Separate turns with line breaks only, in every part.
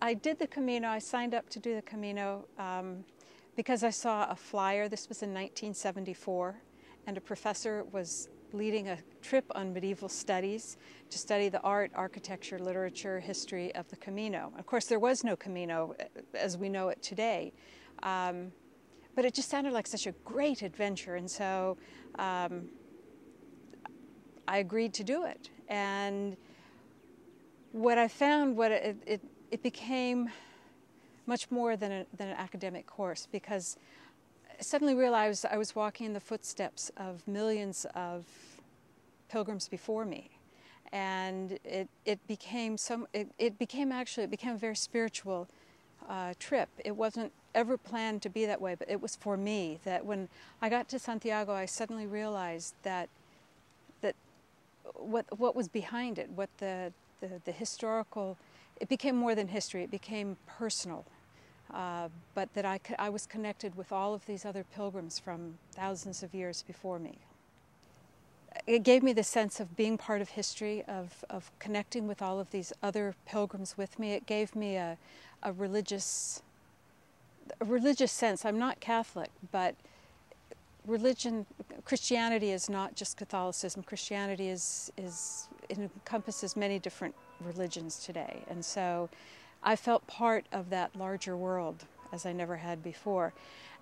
I did the Camino. I signed up to do the Camino because I saw a flyer. This was in 1974, and a professor was leading a trip on medieval studies to study the art, architecture, literature, history of the Camino. Of course, there was no Camino as we know it today, but it just sounded like such a great adventure, and so I agreed to do it. And what I found, it became much more than an academic course, because I suddenly realized I was walking in the footsteps of millions of pilgrims before me, and it became a very spiritual trip. It wasn't ever planned to be that way, but it was for me. That when I got to Santiago, I suddenly realized that what was behind it, what the historical. It became more than history. It became personal. But that I was connected with all of these other pilgrims from thousands of years before me. It gave me the sense of being part of history, of connecting with all of these other pilgrims with me. It gave me a religious sense. I'm not Catholic, but Christianity is not just Catholicism. Christianity it encompasses many different religions today. And so I felt part of that larger world as I never had before.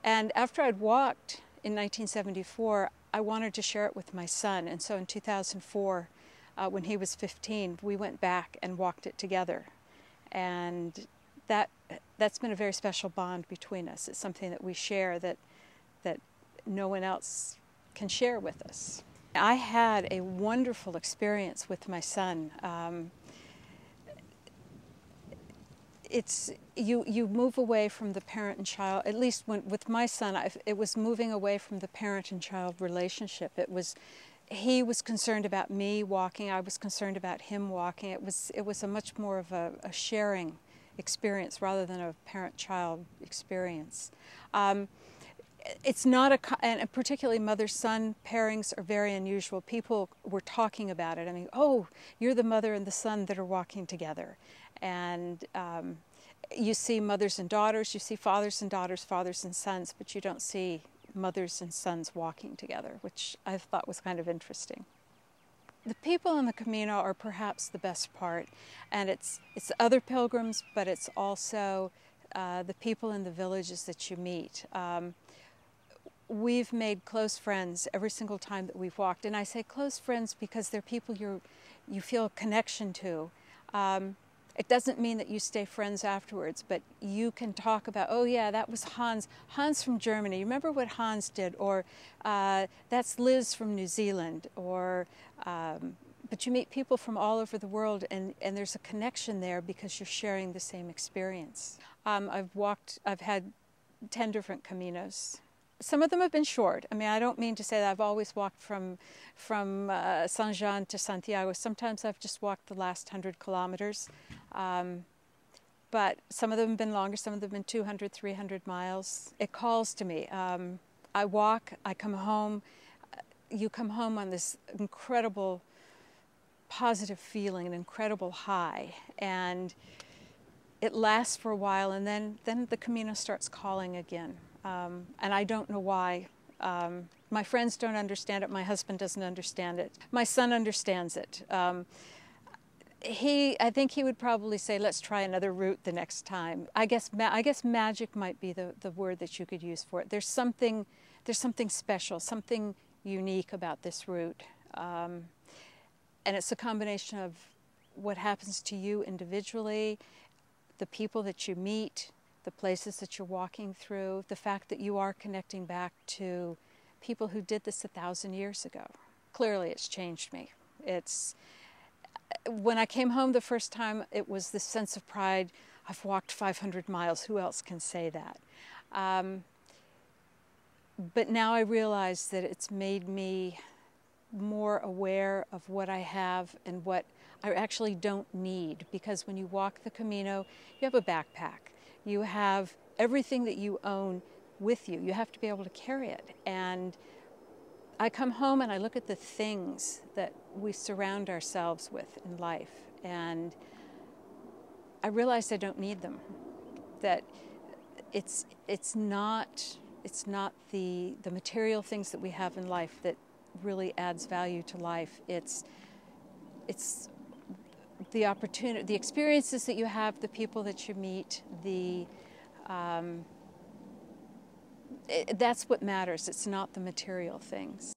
And after I'd walked in 1974, I wanted to share it with my son. And so in 2004, when he was 15, we went back and walked it together. And that's been a very special bond between us. It's something that we share that no one else can share with us. I had a wonderful experience with my son. You move away from the parent and child. At least with my son, it was moving away from the parent and child relationship. He was concerned about me walking. I was concerned about him walking. It was a much more of a sharing experience rather than a parent-child experience. It's not and particularly mother-son pairings are very unusual. People were talking about it. I mean, oh, you're the mother and the son that are walking together. And you see mothers and daughters, you see fathers and daughters, fathers and sons, but you don't see mothers and sons walking together, which I thought was kind of interesting. The people on the Camino are perhaps the best part, and it's other pilgrims, but it's also the people in the villages that you meet. We've made close friends every single time that we've walked, and I say close friends because they're people you feel a connection to. It doesn't mean that you stay friends afterwards, but you can talk about, oh yeah, that was Hans from Germany. Remember what Hans did? Or that's Liz from New Zealand. Or, but you meet people from all over the world, and there's a connection there because you're sharing the same experience. I've had 10 different Caminos. Some of them have been short. I mean, I don't mean to say that I've always walked from San Jean to Santiago. Sometimes I've just walked the last 100 kilometers. But some of them have been longer, some of them have been 200, 300 miles. It calls to me. I walk, I come home. You come home on this incredible positive feeling, an incredible high. And it lasts for a while, and then the Camino starts calling again. And I don't know why. My friends don't understand it. My husband doesn't understand it. My son understands it. I think he would probably say, let's try another route the next time. I guess magic might be the word that you could use for it. There's something special, something unique about this route. And it's a combination of what happens to you individually, the people that you meet, the places that you're walking through, the fact that you are connecting back to people who did this 1,000 years ago. Clearly, it's changed me. When I came home the first time, it was this sense of pride. I've walked 500 miles. Who else can say that? But now I realize that it's made me more aware of what I have and what I actually don't need. Because when you walk the Camino, you have a backpack. You have everything that you own with you. You have to be able to carry it. And I come home and I look at the things that we surround ourselves with in life. And I realized I don't need them. That it's not the material things that we have in life that really adds value to life. It's the opportunity, the experiences that you have, the people that you meet, that's what matters. It's not the material things.